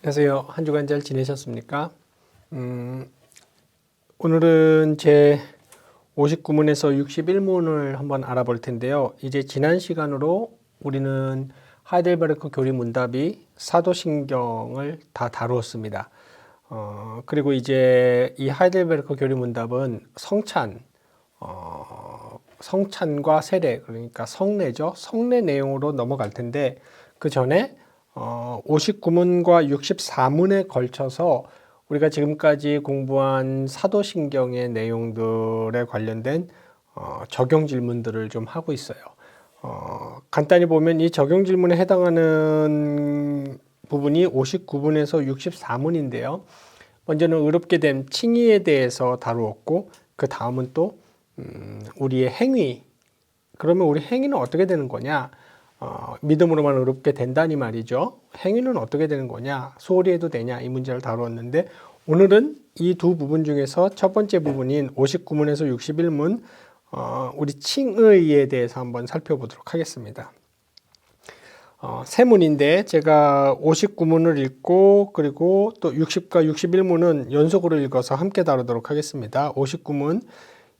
안녕하세요. 한 주간 잘 지내셨습니까? 오늘은 제 59문에서 61문을 한번 알아볼 텐데요. 이제 지난 시간으로 우리는 하이델베르크 교리 문답이 사도신경을 다 다루었습니다. 그리고 이제 이 하이델베르크 교리 문답은 성찬과 세례, 그러니까 성례죠. 성례 내용으로 넘어갈 텐데 그 전에 59문과 64문에 걸쳐서 우리가 지금까지 공부한 사도신경의 내용들에 관련된 적용 질문들을 좀 하고 있어요. 간단히 보면 이 적용 질문에 해당하는 부분이 59문에서 64문인데요. 먼저는 의롭게 됨 칭의에 대해서 다루었고, 그 다음은 또 우리의 행위. 그러면 우리 행위는 어떻게 되는 거냐? 믿음으로만 의롭게 된다니 말이죠. 행위는 어떻게 되는 거냐? 소홀히 해도 되냐? 이 문제를 다루었는데 오늘은 이 두 부분 중에서 첫 번째 부분인 59문에서 61문 우리 칭의에 대해서 한번 살펴보도록 하겠습니다. 세 문인데 제가 59문을 읽고 그리고 또 60과 61문은 연속으로 읽어서 함께 다루도록 하겠습니다. 59문,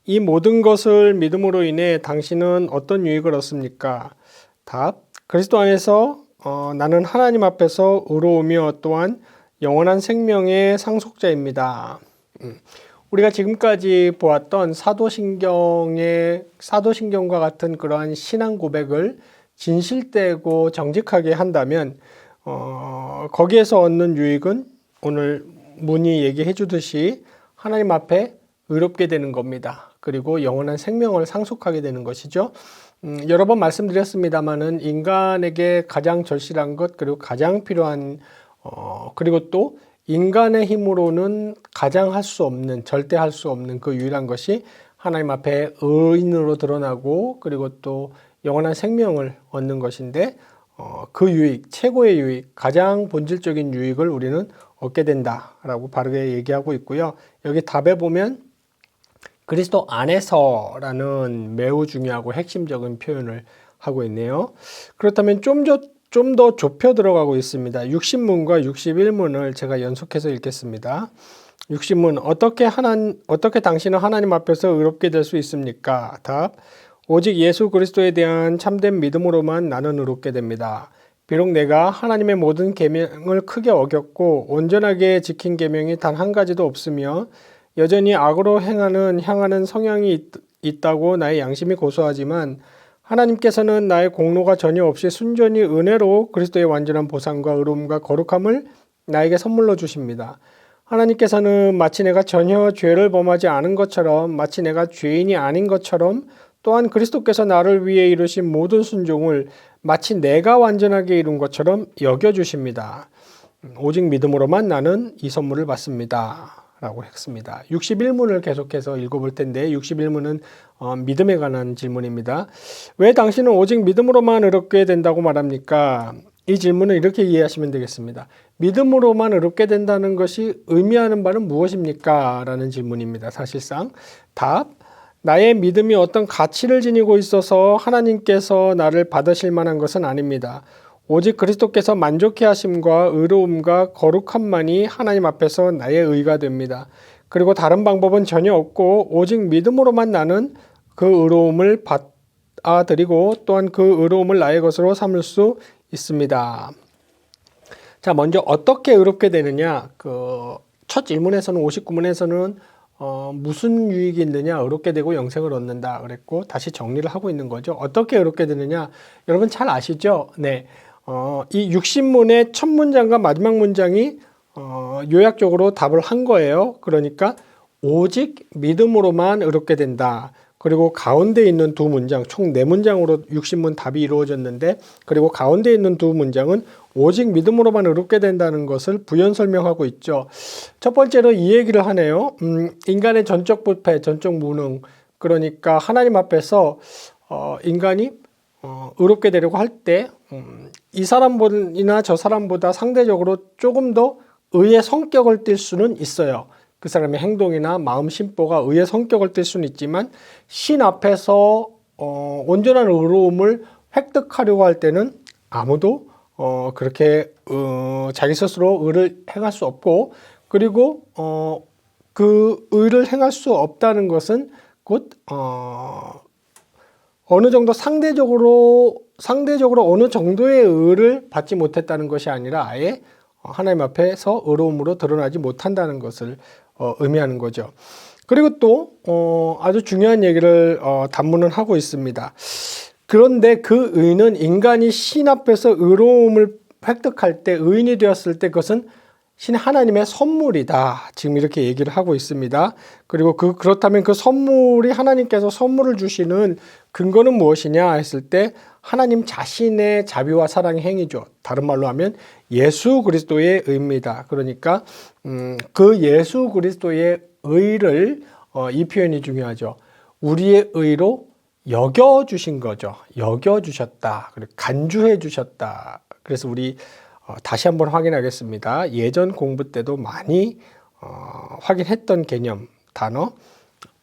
이 모든 것을 믿음으로 인해 당신은 어떤 유익을 얻습니까? 답, 그리스도 안에서 나는 하나님 앞에서 의로우며 또한 영원한 생명의 상속자입니다. 우리가 지금까지 보았던 사도신경과 같은 그러한 신앙 고백을 진실되고 정직하게 한다면 거기에서 얻는 유익은 오늘 문이 얘기해 주듯이 하나님 앞에 의롭게 되는 겁니다. 그리고 영원한 생명을 상속하게 되는 것이죠. 여러 번 말씀드렸습니다마는 인간에게 가장 절실한 것, 그리고 가장 필요한 그리고 또 인간의 힘으로는 가장 할 수 없는, 절대 할 수 없는 그 유일한 것이 하나님 앞에 의인으로 드러나고 그리고 또 영원한 생명을 얻는 것인데 그 유익, 최고의 유익, 가장 본질적인 유익을 우리는 얻게 된다라고 바르게 얘기하고 있고요. 여기 답에 보면 그리스도 안에서라는 매우 중요하고 핵심적인 표현을 하고 있네요. 그렇다면 좀 더 좁혀 들어가고 있습니다. 60문과 61문을 제가 연속해서 읽겠습니다. 60문, 어떻게 당신은 하나님 앞에서 의롭게 될 수 있습니까? 답, 오직 예수 그리스도에 대한 참된 믿음으로만 나는 의롭게 됩니다. 비록 내가 하나님의 모든 계명을 크게 어겼고 온전하게 지킨 계명이 단 한 가지도 없으며 여전히 악으로 향하는 성향이 있다고 나의 양심이 고소하지만 하나님께서는 나의 공로가 전혀 없이 순전히 은혜로 그리스도의 완전한 보상과 의로움과 거룩함을 나에게 선물로 주십니다. 하나님께서는 마치 내가 전혀 죄를 범하지 않은 것처럼, 마치 내가 죄인이 아닌 것처럼, 또한 그리스도께서 나를 위해 이루신 모든 순종을 마치 내가 완전하게 이룬 것처럼 여겨주십니다. 오직 믿음으로만 나는 이 선물을 받습니다. 라고 했습니다. 61문을 계속해서 읽어볼 텐데 61문은 믿음에 관한 질문입니다. 왜 당신은 오직 믿음으로만 의롭게 된다고 말합니까? 이 질문을 이렇게 이해하시면 되겠습니다. 믿음으로만 의롭게 된다는 것이 의미하는 바는 무엇입니까? 라는 질문입니다. 사실상 답, 나의 믿음이 어떤 가치를 지니고 있어서 하나님께서 나를 받으실 만한 것은 아닙니다. 오직 그리스도께서 만족해 하심과 의로움과 거룩함만이 하나님 앞에서 나의 의가 됩니다. 그리고 다른 방법은 전혀 없고 오직 믿음으로만 나는 그 의로움을 받아들이고 또한 그 의로움을 나의 것으로 삼을 수 있습니다. 자, 먼저 어떻게 의롭게 되느냐? 첫 질문에서는 59문에서는 무슨 유익이 있느냐? 의롭게 되고 영생을 얻는다 그랬고 다시 정리를 하고 있는 거죠. 어떻게 의롭게 되느냐? 여러분 잘 아시죠? 네. 이 60문의 첫 문장과 마지막 문장이 요약적으로 답을 한 거예요. 그러니까 오직 믿음으로만 의롭게 된다. 그리고 가운데 있는 두 문장, 총 4문장으로 60문 답이 이루어졌는데 그리고 가운데 있는 두 문장은 오직 믿음으로만 의롭게 된다는 것을 부연 설명하고 있죠. 첫 번째로 이 얘기를 하네요. 인간의 전적 부패, 전적 무능. 그러니까 하나님 앞에서 인간이 의롭게 되려고 할 때 이 사람이나 저 사람보다 상대적으로 조금 더 의의 성격을 띌 수는 있어요. 그 사람의 행동이나 마음 심보가 의의 성격을 띌 수는 있지만 신 앞에서 온전한 의로움을 획득하려고 할 때는 아무도 그렇게 자기 스스로 의를 행할 수 없고, 그리고 그 의를 행할 수 없다는 것은 곧 어느 정도 상대적으로 어느 정도의 의를 받지 못했다는 것이 아니라 아예 하나님 앞에서 의로움으로 드러나지 못한다는 것을 의미하는 거죠. 그리고 또 아주 중요한 얘기를 단문은 하고 있습니다. 그런데 그 의는 인간이 신 앞에서 의로움을 획득할 때, 의인이 되었을 때 그것은 신 하나님의 선물이다. 지금 이렇게 얘기를 하고 있습니다. 그리고 그렇다면 그 선물이, 하나님께서 선물을 주시는 근거는 무엇이냐 했을 때 하나님 자신의 자비와 사랑의 행위죠. 다른 말로 하면 예수 그리스도의 의입니다. 그러니까 그 예수 그리스도의 의를, 이 표현이 중요하죠. 우리의 의로 여겨주신 거죠. 여겨주셨다. 그리고 간주해 주셨다. 그래서 우리 다시 한번 확인하겠습니다. 예전 공부 때도 많이 확인했던 개념, 단어,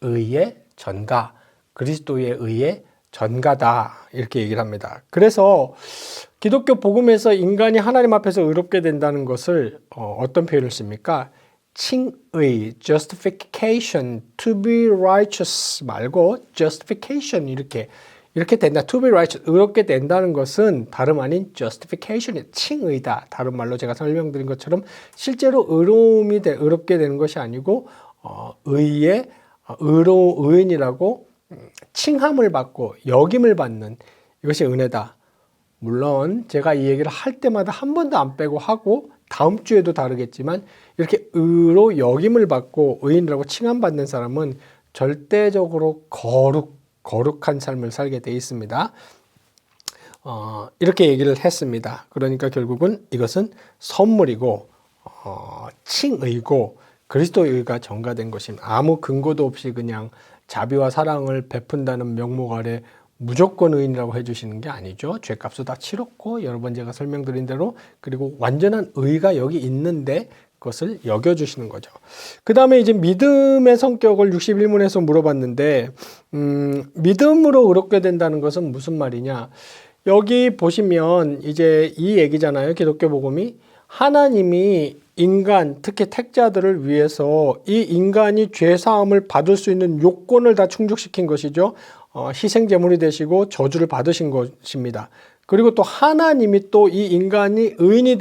의의 전가, 그리스도의 의의 전가다, 이렇게 얘기를 합니다. 그래서 기독교 복음에서 인간이 하나님 앞에서 의롭게 된다는 것을 어떤 표현을 씁니까? 칭의, justification, to be righteous 말고 justification, 이렇게 된다. to be righteous, 의롭게 된다는 것은 다름 아닌 justification, 칭의다. 다른 말로 제가 설명드린 것처럼 실제로 의롭게 되는 것이 아니고 의인이라고 칭함을 받고 여김을 받는, 이것이 은혜다. 물론 제가 이 얘기를 할 때마다 한 번도 안 빼고 하고 다음 주에도 다르겠지만, 이렇게 의로 여김을 받고 의인이라고 칭함받는 사람은 절대적으로 거룩한 삶을 살게 돼 있습니다. 이렇게 얘기를 했습니다. 그러니까 결국은 이것은 선물이고 칭의고 그리스도의 의가 전가된 것입니다. 아무 근거도 없이 그냥 자비와 사랑을 베푼다는 명목 아래 무조건 의인이라고 해주시는 게 아니죠. 죄값도 다 치렀고, 여러 번 제가 설명드린 대로, 그리고 완전한 의가 여기 있는데 그것을 여겨주시는 거죠. 그 다음에 이제 믿음의 성격을 61문에서 물어봤는데, 믿음으로 의롭게 된다는 것은 무슨 말이냐. 여기 보시면 이제 이 얘기잖아요. 기독교 복음이 하나님이 인간, 특히 택자들을 위해서 이 인간이 죄사함을 받을 수 있는 요건을 다 충족시킨 것이죠. 희생제물이 되시고 저주를 받으신 것입니다. 그리고 또 하나님이 또 이 인간이 의인이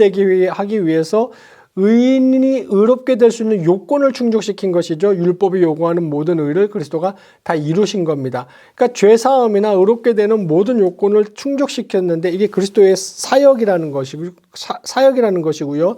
하기 위해서 의인이 의롭게 될 수 있는 요건을 충족시킨 것이죠. 율법이 요구하는 모든 의를 그리스도가 다 이루신 겁니다. 그러니까 죄사함이나 의롭게 되는 모든 요건을 충족시켰는데, 이게 그리스도의 사역이라는 것이고요.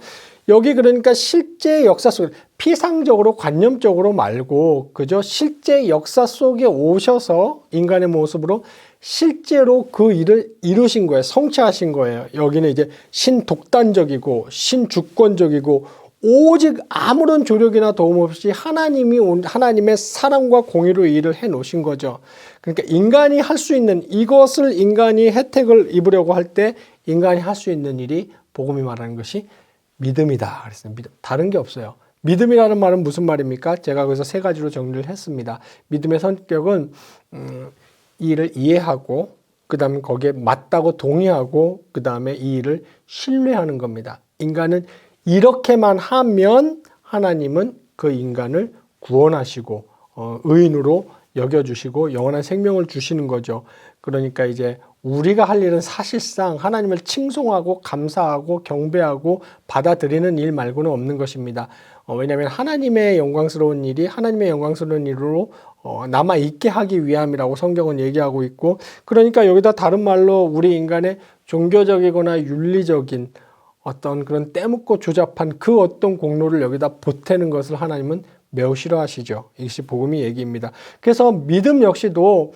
여기 그러니까 실제 역사 속, 피상적으로 관념적으로 말고 그저 실제 역사 속에 오셔서 인간의 모습으로 실제로 그 일을 이루신 거예요. 성취하신 거예요. 여기는 이제 신독단적이고 신주권적이고 오직 아무런 조력이나 도움 없이 하나님의 사랑과 공의로 일을 해 놓으신 거죠. 그러니까 인간이 할 수 있는 이것을, 인간이 혜택을 입으려고 할 때 인간이 할 수 있는 일이 복음이 말하는 것이 믿음이다. 그랬어요. 다른 게 없어요. 믿음이라는 말은 무슨 말입니까? 제가 그래서 세 가지로 정리를 했습니다. 믿음의 성격은 이 일을 이해하고, 그 다음에 거기에 맞다고 동의하고, 그 다음에 이 일을 신뢰하는 겁니다. 인간은 이렇게만 하면 하나님은 그 인간을 구원하시고 의인으로 여겨주시고 영원한 생명을 주시는 거죠. 그러니까 이제 우리가 할 일은 사실상 하나님을 칭송하고 감사하고 경배하고 받아들이는 일 말고는 없는 것입니다. 왜냐하면 하나님의 영광스러운 일이 하나님의 영광스러운 일로 남아있게 하기 위함이라고 성경은 얘기하고 있고, 그러니까 여기다 다른 말로 우리 인간의 종교적이거나 윤리적인 어떤 그런 떼묻고 조잡한 그 어떤 공로를 여기다 보태는 것을 하나님은 매우 싫어하시죠. 이것이 복음의 얘기입니다. 그래서 믿음 역시도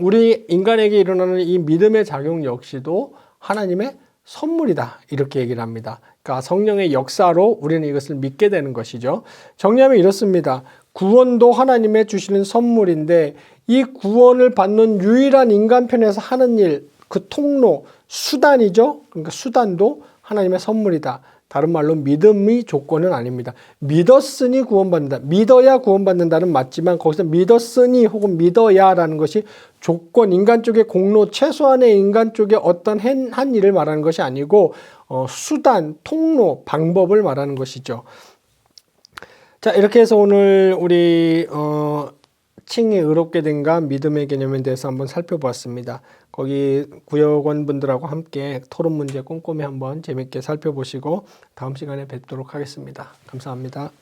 우리 인간에게 일어나는 이 믿음의 작용 역시도 하나님의 선물이다, 이렇게 얘기를 합니다. 그러니까 성령의 역사로 우리는 이것을 믿게 되는 것이죠. 정리하면 이렇습니다. 구원도 하나님의 주시는 선물인데, 이 구원을 받는 유일한 인간편에서 하는 일, 그 통로, 수단이죠. 그러니까 수단도 하나님의 선물이다. 다른 말로 믿음이 조건은 아닙니다. 믿었으니 구원받는다. 믿어야 구원받는다는 맞지만, 거기서 믿었으니 혹은 믿어야라는 것이 조건, 인간 쪽의 공로, 최소한의 인간 쪽의 어떤 한 일을 말하는 것이 아니고 수단, 통로, 방법을 말하는 것이죠. 자, 이렇게 해서 오늘 우리 칭이 의롭게 된가 믿음의 개념에 대해서 한번 살펴보았습니다. 거기 구역원 분들하고 함께 토론 문제 꼼꼼히 한번 재밌게 살펴보시고 다음 시간에 뵙도록 하겠습니다. 감사합니다.